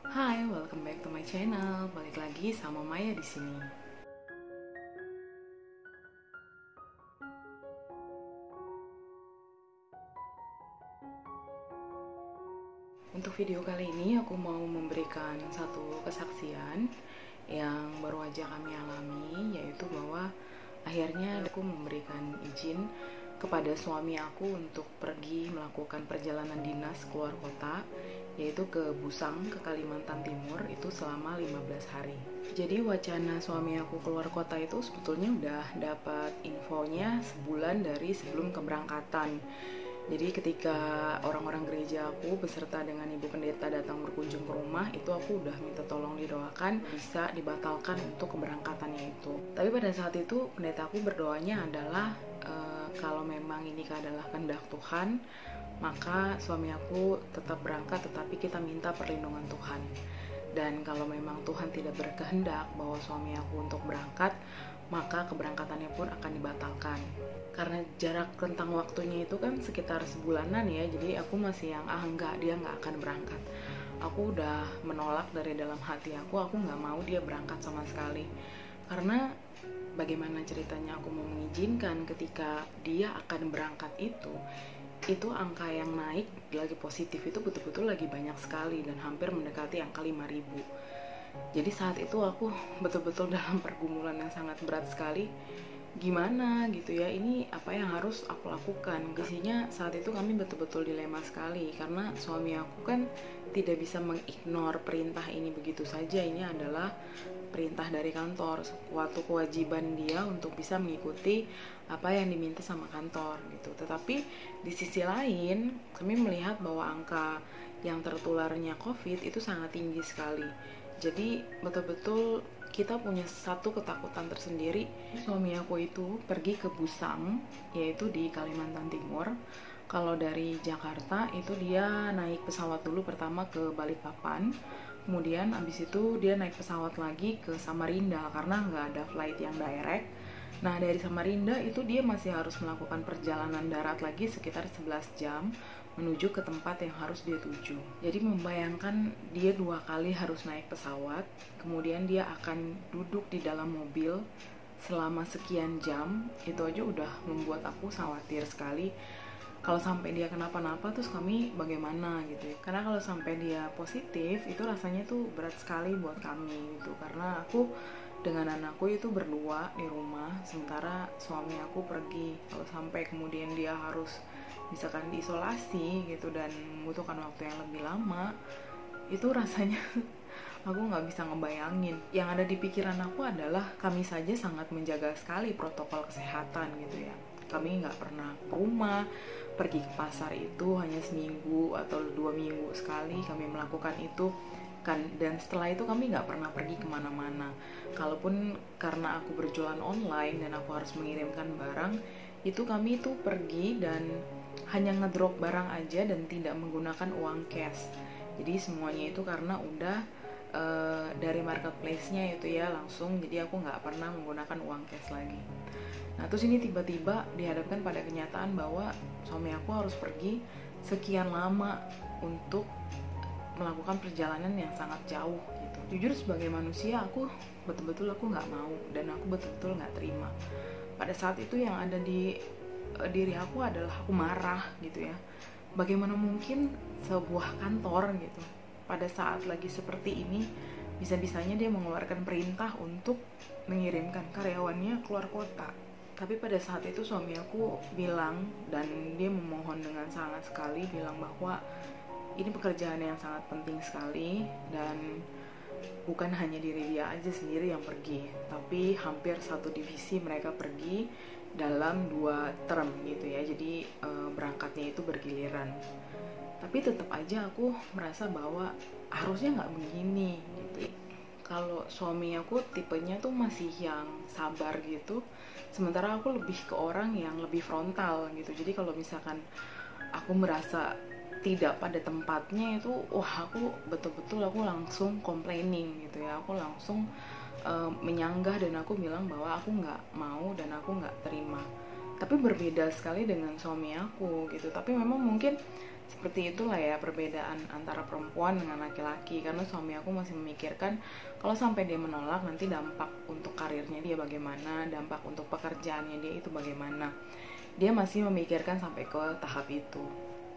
Hai, welcome back to my channel. Balik lagi sama Maya di sini. Untuk video kali ini aku mau memberikan satu kesaksian yang baru aja kami alami, yaitu bahwa akhirnya aku memberikan izin kepada suami aku untuk pergi melakukan perjalanan dinas keluar kota, yaitu ke Busang, ke Kalimantan Timur, itu selama 15 hari. Jadi wacana suami aku keluar kota itu sebetulnya udah dapat infonya sebulan dari sebelum keberangkatan. Jadi ketika orang-orang gereja aku beserta dengan ibu pendeta datang berkunjung ke rumah, itu aku udah minta tolong didoakan bisa dibatalkan untuk keberangkatannya itu. Tapi pada saat itu pendeta aku berdoanya adalah kalau memang ini adalah kehendak Tuhan, maka suami aku tetap berangkat, tetapi kita minta perlindungan Tuhan. Dan kalau memang Tuhan tidak berkehendak bahwa suami aku untuk berangkat, maka keberangkatannya pun akan dibatalkan. Karena jarak rentang waktunya itu kan sekitar sebulanan ya, jadi aku masih yang enggak, dia nggak akan berangkat. Aku udah menolak dari dalam hati aku nggak mau dia berangkat sama sekali. Karena bagaimana ceritanya aku mau mengizinkan ketika dia akan berangkat itu angka yang naik lagi positif itu betul-betul lagi banyak sekali dan hampir mendekati angka 5.000. Jadi saat itu aku betul-betul dalam pergumulan yang sangat berat sekali. Gimana gitu ya, ini apa yang harus aku lakukan? Kondisinya saat itu kami betul-betul dilema sekali, karena suami aku kan tidak bisa mengignore perintah ini begitu saja. Ini adalah perintah dari kantor, suatu kewajiban dia untuk bisa mengikuti apa yang diminta sama kantor gitu. Tetapi di sisi lain kami melihat bahwa angka yang tertularnya COVID itu sangat tinggi sekali. Jadi betul-betul kita punya satu ketakutan tersendiri. Suami aku itu pergi ke Busang, yaitu di Kalimantan Timur. Kalau dari Jakarta itu dia naik pesawat dulu pertama ke Balikpapan, kemudian abis itu dia naik pesawat lagi ke Samarinda karena nggak ada flight yang direct. Nah dari Samarinda itu dia masih harus melakukan perjalanan darat lagi sekitar 11 jam menuju ke tempat yang harus dia tuju. Jadi membayangkan dia 2 kali harus naik pesawat, kemudian dia akan duduk di dalam mobil selama sekian jam, itu aja udah membuat aku khawatir sekali. Kalau sampai dia kenapa-napa terus kami bagaimana gitu ya. Karena kalau sampai dia positif itu rasanya tuh berat sekali buat kami gitu. Karena aku dengan anakku itu berdua di rumah, sementara suami aku pergi. Kalau sampai kemudian dia harus misalkan diisolasi gitu dan membutuhkan waktu yang lebih lama, itu rasanya aku nggak bisa ngebayangin. Yang ada di pikiran aku adalah kami saja sangat menjaga sekali protokol kesehatan gitu ya. Kami nggak pernah ke rumah, pergi ke pasar itu hanya seminggu atau 2 minggu sekali kami melakukan itu kan. Dan setelah itu kami nggak pernah pergi kemana-mana. Kalaupun karena aku berjualan online dan aku harus mengirimkan barang, itu kami tuh pergi dan hanya ngedrop barang aja dan tidak menggunakan uang cash. Jadi semuanya itu karena udah dari marketplace-nya itu ya langsung, jadi aku nggak pernah menggunakan uang cash lagi. Nah terus ini tiba-tiba dihadapkan pada kenyataan bahwa suami aku harus pergi sekian lama untuk melakukan perjalanan yang sangat jauh gitu. Jujur sebagai manusia aku betul-betul aku nggak mau dan aku betul-betul nggak terima. Pada saat itu yang ada di diri aku adalah aku marah gitu ya. Bagaimana mungkin sebuah kantor gitu pada saat lagi seperti ini bisa-bisanya dia mengeluarkan perintah untuk mengirimkan karyawannya keluar kota. Tapi pada saat itu suami aku bilang, dan dia memohon dengan sangat sekali, bilang bahwa ini pekerjaan yang sangat penting sekali dan bukan hanya diri dia aja sendiri yang pergi, tapi hampir satu divisi mereka pergi dalam 2 term gitu ya. Jadi berangkatnya itu bergiliran. Tapi tetap aja aku merasa bahwa harusnya nggak begini gitu. Kalau suami aku tipenya tuh masih yang sabar gitu, sementara aku lebih ke orang yang lebih frontal gitu. Jadi kalau misalkan aku merasa tidak pada tempatnya itu, wah aku betul-betul aku langsung complaining gitu ya. Aku langsung menyanggah dan aku bilang bahwa aku nggak mau dan aku nggak terima. tapi berbeda sekali dengan suami aku gitu. Tapi memang mungkin seperti itulah ya perbedaan antara perempuan dengan laki-laki, karena suami aku masih memikirkan kalau sampai dia menolak nanti dampak untuk karirnya dia bagaimana, dampak untuk pekerjaannya dia itu bagaimana. Dia masih memikirkan sampai ke tahap itu.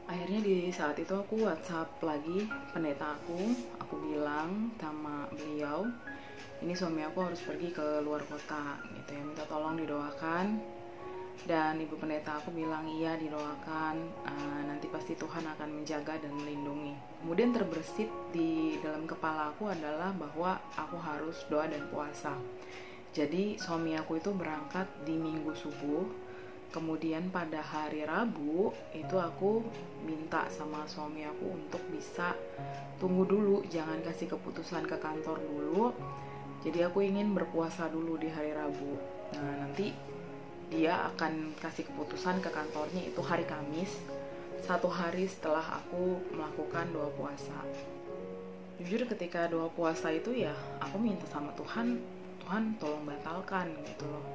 Akhirnya di saat itu aku WhatsApp lagi pendeta aku bilang sama beliau, ini suami aku harus pergi ke luar kota gitu ya, minta tolong didoakan. Dan ibu pendeta aku bilang iya didoakan, nanti pasti Tuhan akan menjaga dan melindungi. Kemudian terbersit di dalam kepala aku adalah bahwa aku harus doa dan puasa. Jadi suami aku itu berangkat di Minggu subuh. Kemudian pada hari Rabu itu aku minta sama suami aku untuk bisa tunggu dulu, jangan kasih keputusan ke kantor dulu. Jadi aku ingin berpuasa dulu di hari Rabu. Nah nanti dia akan kasih keputusan ke kantornya itu hari Kamis, 1 hari setelah aku melakukan doa puasa. Jujur ketika doa puasa itu ya aku minta sama Tuhan, Tuhan tolong batalkan gitu loh.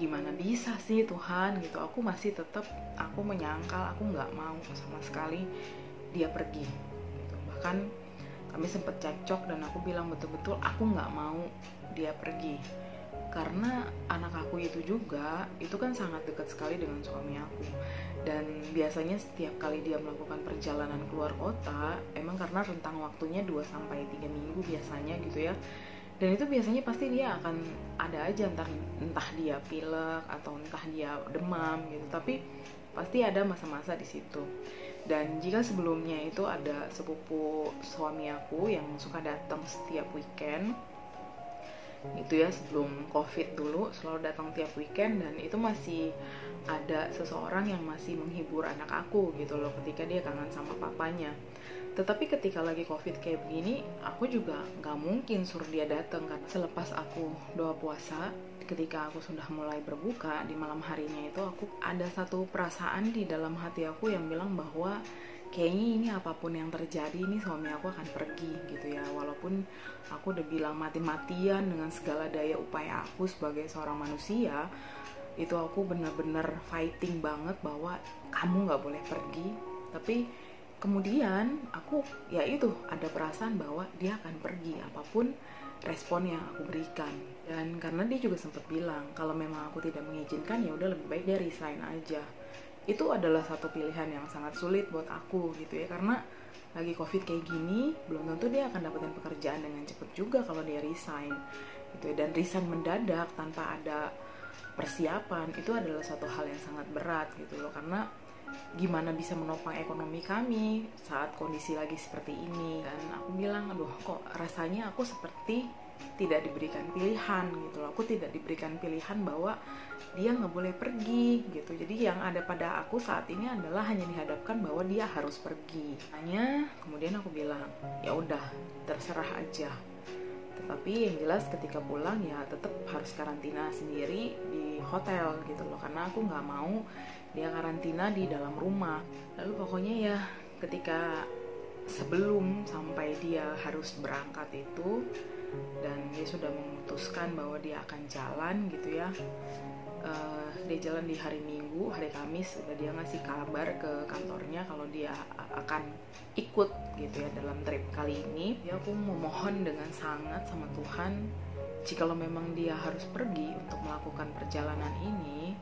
Gimana bisa sih Tuhan gitu, aku masih tetap, aku menyangkal, aku nggak mau sama sekali dia pergi gitu. Bahkan kami sempat cekcok dan aku bilang betul-betul aku nggak mau dia pergi, karena anak aku itu juga itu kan sangat dekat sekali dengan suami aku, dan biasanya setiap kali dia melakukan perjalanan keluar kota, emang karena rentang waktunya 2-3 minggu biasanya gitu ya. Dan itu biasanya pasti dia akan ada aja entah dia pilek atau entah dia demam gitu, tapi pasti ada masa-masa di situ. Dan jika sebelumnya itu ada sepupu suami aku yang suka datang setiap weekend itu ya, sebelum COVID dulu selalu datang tiap weekend, dan itu masih ada seseorang yang masih menghibur anak aku gitu loh ketika dia kangen sama papanya. Tetapi ketika lagi COVID kayak begini, aku juga gak mungkin suruh dia datang, karena selepas aku doa puasa, ketika aku sudah mulai berbuka di malam harinya itu, aku ada satu perasaan di dalam hati aku yang bilang bahwa kayaknya ini apapun yang terjadi, ini suami aku akan pergi gitu ya. Walaupun aku udah bilang mati-matian dengan segala daya upaya aku sebagai seorang manusia, itu aku benar-benar fighting banget bahwa kamu gak boleh pergi. Tapi kemudian aku ya itu ada perasaan bahwa dia akan pergi apapun respon yang aku berikan. Dan karena dia juga sempat bilang kalau memang aku tidak mengizinkan ya udah lebih baik dia resign aja. Itu adalah satu pilihan yang sangat sulit buat aku gitu ya, karena lagi COVID kayak gini belum tentu dia akan dapetin pekerjaan dengan cepat juga kalau dia resign gitu ya. Dan resign mendadak tanpa ada persiapan itu adalah satu hal yang sangat berat gitu loh, karena gimana bisa menopang ekonomi kami saat kondisi lagi seperti ini. Dan aku bilang aduh kok rasanya aku seperti tidak diberikan pilihan gitu loh. Aku tidak diberikan pilihan bahwa dia nggak boleh pergi gitu. Jadi yang ada pada aku saat ini adalah hanya dihadapkan bahwa dia harus pergi. Hanya kemudian aku bilang ya udah terserah aja. Tetapi yang jelas ketika pulang ya tetap harus karantina sendiri di hotel gitu loh, karena aku nggak mau dia karantina di dalam rumah. Lalu pokoknya ya ketika sebelum sampai dia harus berangkat itu, dan dia sudah memutuskan bahwa dia akan jalan gitu ya, dia jalan di hari Minggu, hari Kamis udah dia ngasih kabar ke kantornya kalau dia akan ikut gitu ya dalam trip kali ini. Ya aku memohon dengan sangat sama Tuhan, jikalau memang dia harus pergi untuk melakukan perjalanan ini,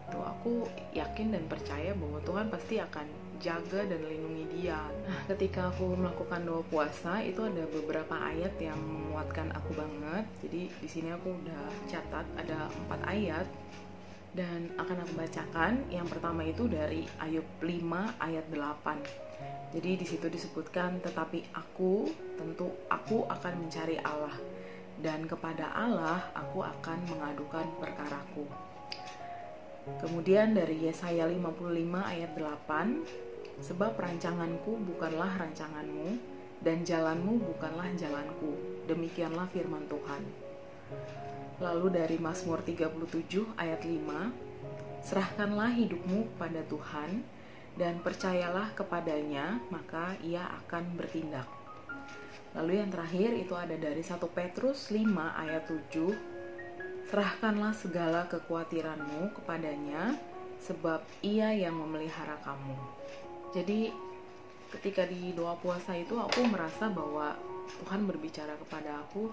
tuh aku yakin dan percaya bahwa Tuhan pasti akan jaga dan lindungi dia. Nah, ketika aku melakukan doa puasa itu ada beberapa ayat yang menguatkan aku banget. Jadi di sini aku udah catat ada 4 ayat dan akan aku bacakan. Yang pertama itu dari Ayub 5 ayat 8. Jadi di situ disebutkan, tetapi tentu aku akan mencari Allah, dan kepada Allah aku akan mengadukan perkaraku. Kemudian dari Yesaya 55 ayat 8, sebab rancanganku bukanlah rancanganmu, dan jalanmu bukanlah jalanku, demikianlah firman Tuhan. Lalu dari Mazmur 37 ayat 5, serahkanlah hidupmu pada Tuhan, dan percayalah kepadanya, maka ia akan bertindak. Lalu yang terakhir itu ada dari 1 Petrus 5 ayat 7, serahkanlah segala kekhawatiranmu kepadanya, sebab Ia yang memelihara kamu. Jadi ketika di doa puasa itu aku merasa bahwa Tuhan berbicara kepada aku,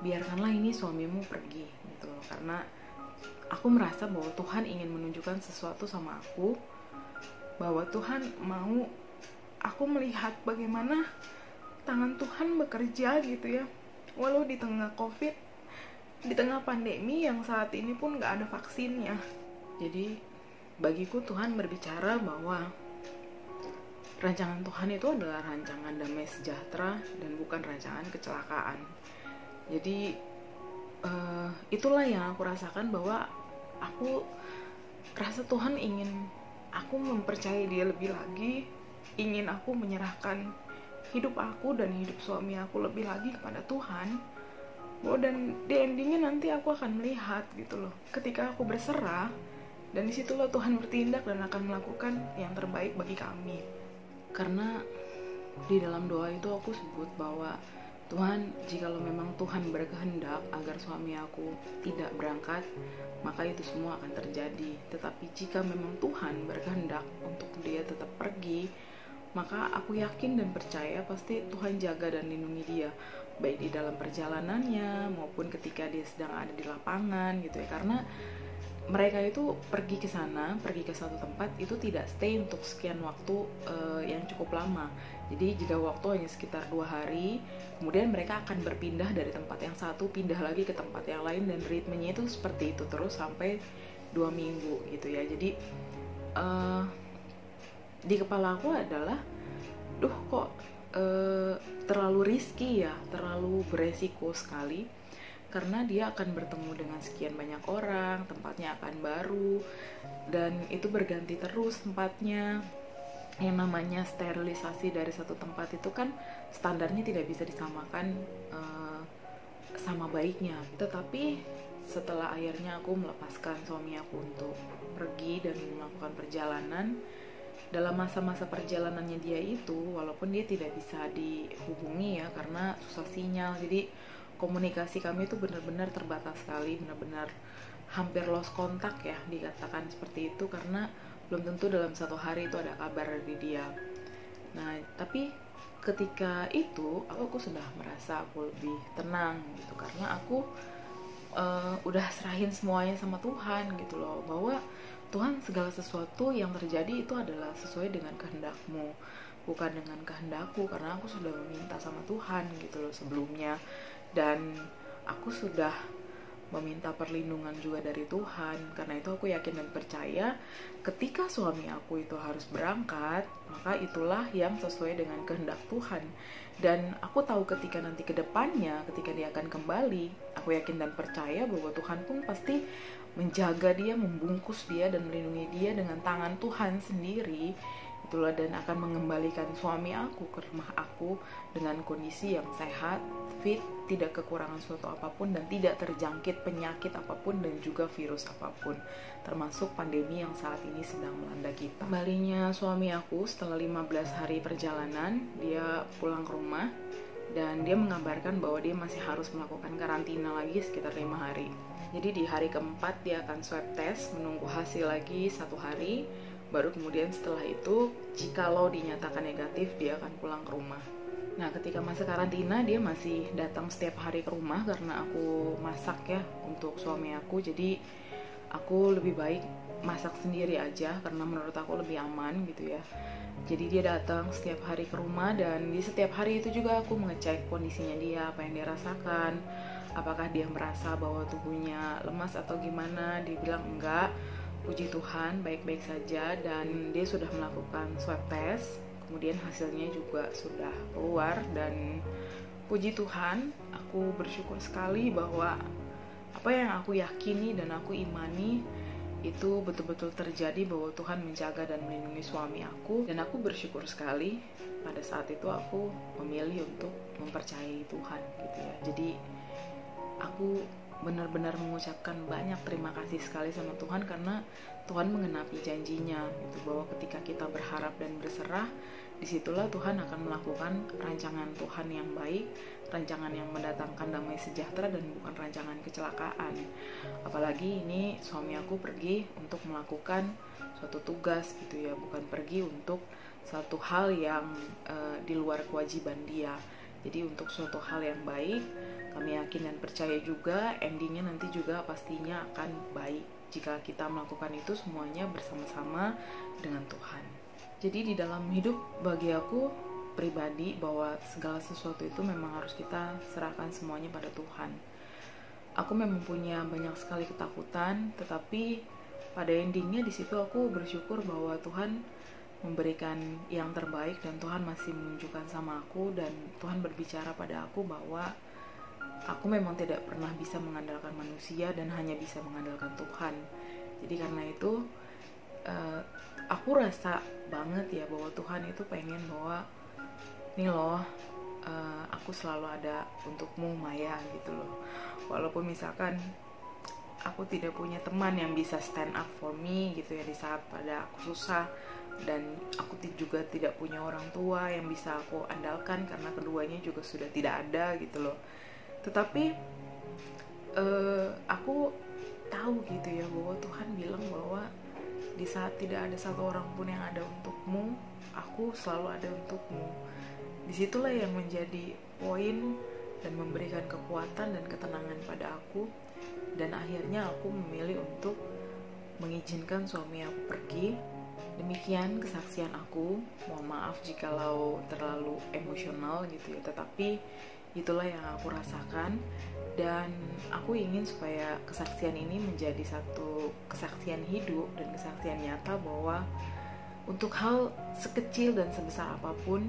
biarkanlah ini suamimu pergi gitu loh. Karena aku merasa bahwa Tuhan ingin menunjukkan sesuatu sama aku, bahwa Tuhan mau aku melihat bagaimana tangan Tuhan bekerja gitu ya. Walau di tengah COVID, di tengah pandemi yang saat ini pun gak ada vaksinnya. Jadi bagiku Tuhan berbicara bahwa rancangan Tuhan itu adalah rancangan damai sejahtera dan bukan rancangan kecelakaan. Jadi itulah yang aku rasakan, bahwa aku rasa Tuhan ingin aku mempercayai Dia lebih lagi, ingin aku menyerahkan hidup aku dan hidup suami aku lebih lagi kepada Tuhan. Dan di endingnya nanti aku akan melihat gitu loh, ketika aku berserah, dan disitulah Tuhan bertindak dan akan melakukan yang terbaik bagi kami. Karena di dalam doa itu aku sebut bahwa Tuhan, jikalau memang Tuhan berkehendak agar suami aku tidak berangkat, maka itu semua akan terjadi. Tetapi jika memang Tuhan berkehendak untuk dia tetap pergi, maka aku yakin dan percaya pasti Tuhan jaga dan lindungi dia, baik di dalam perjalanannya maupun ketika dia sedang ada di lapangan gitu ya. Karena mereka itu pergi ke sana, pergi ke suatu tempat itu tidak stay untuk sekian waktu yang cukup lama. Jadi jeda waktu hanya sekitar 2 hari, kemudian mereka akan berpindah dari tempat yang satu, pindah lagi ke tempat yang lain, dan ritmenya itu seperti itu terus sampai 2 minggu gitu ya. Jadi di kepala aku adalah, kok terlalu risky ya, terlalu beresiko sekali. Karena dia akan bertemu dengan sekian banyak orang, tempatnya akan baru, dan itu berganti terus tempatnya. Yang namanya sterilisasi dari satu tempat itu kan standarnya tidak bisa disamakan sama baiknya. Tetapi setelah akhirnya aku melepaskan suami aku untuk pergi dan melakukan perjalanan, dalam masa-masa perjalanannya dia itu, walaupun dia tidak bisa dihubungi ya karena susah sinyal, jadi komunikasi kami itu benar-benar terbatas sekali, benar-benar hampir lost kontak ya, dikatakan seperti itu, karena belum tentu dalam satu hari itu ada kabar dari dia. Nah, tapi ketika itu aku sudah merasa aku lebih tenang gitu, karena aku udah serahin semuanya sama Tuhan gitu loh, bahwa Tuhan, segala sesuatu yang terjadi itu adalah sesuai dengan kehendak-Mu, bukan dengan kehendakku, karena aku sudah meminta sama Tuhan gitu loh sebelumnya. Dan aku sudah meminta perlindungan juga dari Tuhan. Karena itu aku yakin dan percaya ketika suami aku itu harus berangkat, maka itulah yang sesuai dengan kehendak Tuhan. Dan aku tahu ketika nanti ke depannya, ketika dia akan kembali, aku yakin dan percaya bahwa Tuhan pun pasti menjaga dia, membungkus dia, dan melindungi dia dengan tangan Tuhan sendiri. Itulah, dan akan mengembalikan suami aku ke rumah aku dengan kondisi yang sehat, fit, tidak kekurangan suatu apapun, dan tidak terjangkit penyakit apapun dan juga virus apapun, termasuk pandemi yang saat ini sedang melanda kita. Kembalinya suami aku setelah 15 hari perjalanan, dia pulang ke rumah dan dia mengabarkan bahwa dia masih harus melakukan karantina lagi sekitar 5 hari. Jadi di hari keempat dia akan swab test, menunggu hasil lagi 1 hari. Baru kemudian setelah itu, jikalau dinyatakan negatif, dia akan pulang ke rumah. Nah, ketika masa karantina, dia masih datang setiap hari ke rumah karena aku masak ya untuk suami aku. Jadi aku lebih baik masak sendiri aja karena menurut aku lebih aman gitu ya. Jadi dia datang setiap hari ke rumah, dan di setiap hari itu juga aku mengecek kondisinya dia, apa yang dia rasakan, apakah dia merasa bahwa tubuhnya lemas atau gimana. Dia bilang enggak, puji Tuhan baik-baik saja, dan dia sudah melakukan swab test, kemudian hasilnya juga sudah keluar, dan puji Tuhan aku bersyukur sekali bahwa apa yang aku yakini dan aku imani itu betul-betul terjadi, bahwa Tuhan menjaga dan melindungi suami aku. Dan aku bersyukur sekali pada saat itu aku memilih untuk mempercayai Tuhan gitu ya. Jadi aku benar-benar mengucapkan banyak terima kasih sekali sama Tuhan, karena Tuhan mengenapi janjinya gitu, bahwa ketika kita berharap dan berserah, disitulah Tuhan akan melakukan rancangan Tuhan yang baik, rancangan yang mendatangkan damai sejahtera dan bukan rancangan kecelakaan. Apalagi ini suami aku pergi untuk melakukan suatu tugas gitu ya, bukan pergi untuk suatu hal yang di luar kewajiban dia. Jadi untuk suatu hal yang baik, kami yakin dan percaya juga endingnya nanti juga pastinya akan baik jika kita melakukan itu semuanya bersama-sama dengan Tuhan. Jadi di dalam hidup bagi aku pribadi, bahwa segala sesuatu itu memang harus kita serahkan semuanya pada Tuhan. Aku memang punya banyak sekali ketakutan, tetapi pada endingnya di situ aku bersyukur bahwa Tuhan memberikan yang terbaik dan Tuhan masih menunjukkan sama aku, dan Tuhan berbicara pada aku bahwa aku memang tidak pernah bisa mengandalkan manusia dan hanya bisa mengandalkan Tuhan. Jadi karena itu aku rasa banget ya bahwa Tuhan itu pengen bahwa nih loh, aku selalu ada untukmu Maya gitu loh. Walaupun misalkan aku tidak punya teman yang bisa stand up for me gitu ya di saat pada aku susah, dan aku juga tidak punya orang tua yang bisa aku andalkan karena keduanya juga sudah tidak ada gitu loh. Tetapi aku tahu gitu ya bahwa Tuhan bilang bahwa di saat tidak ada satu orang pun yang ada untukmu, aku selalu ada untukmu. Disitulah yang menjadi poin dan memberikan kekuatan dan ketenangan pada aku. Dan akhirnya aku memilih untuk mengizinkan suami aku pergi. Demikian kesaksian aku. Mohon maaf jikalau terlalu emosional gitu ya, tetapi itulah yang aku rasakan. Dan aku ingin supaya kesaksian ini menjadi satu kesaksian hidup dan kesaksian nyata bahwa untuk hal sekecil dan sebesar apapun,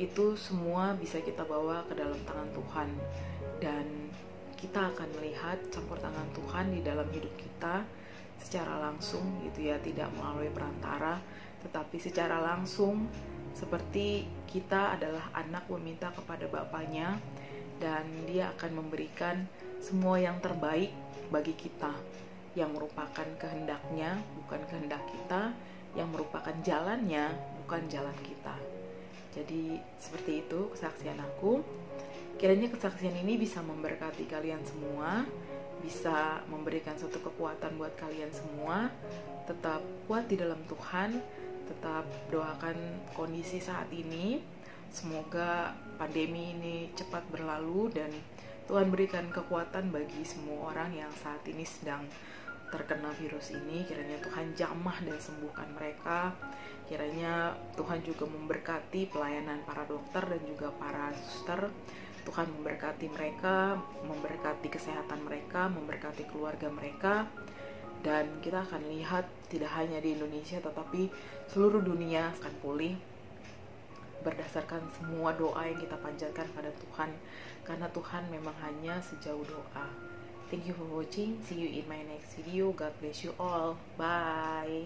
itu semua bisa kita bawa ke dalam tangan Tuhan, dan kita akan melihat campur tangan Tuhan di dalam hidup kita secara langsung gitu ya, tidak melalui perantara, tetapi secara langsung, seperti kita adalah anak meminta kepada bapaknya, dan dia akan memberikan semua yang terbaik bagi kita, yang merupakan kehendaknya bukan kehendak kita, yang merupakan jalannya bukan jalan kita. Jadi seperti itu kesaksian aku. Kiranya kesaksian ini bisa memberkati kalian semua, bisa memberikan suatu kekuatan buat kalian semua. Tetap kuat di dalam Tuhan, tetap doakan kondisi saat ini. Semoga pandemi ini cepat berlalu dan Tuhan berikan kekuatan bagi semua orang yang saat ini sedang terkena virus ini. Kiranya Tuhan jamah dan sembuhkan mereka. Kiranya Tuhan juga memberkati pelayanan para dokter dan juga para suster. Tuhan memberkati mereka, memberkati kesehatan mereka, memberkati keluarga mereka. Dan kita akan lihat tidak hanya di Indonesia tetapi seluruh dunia akan pulih berdasarkan semua doa yang kita panjatkan pada Tuhan, karena Tuhan memang hanya sejauh doa. Thank you for watching. See you in my next video. God bless you all. Bye.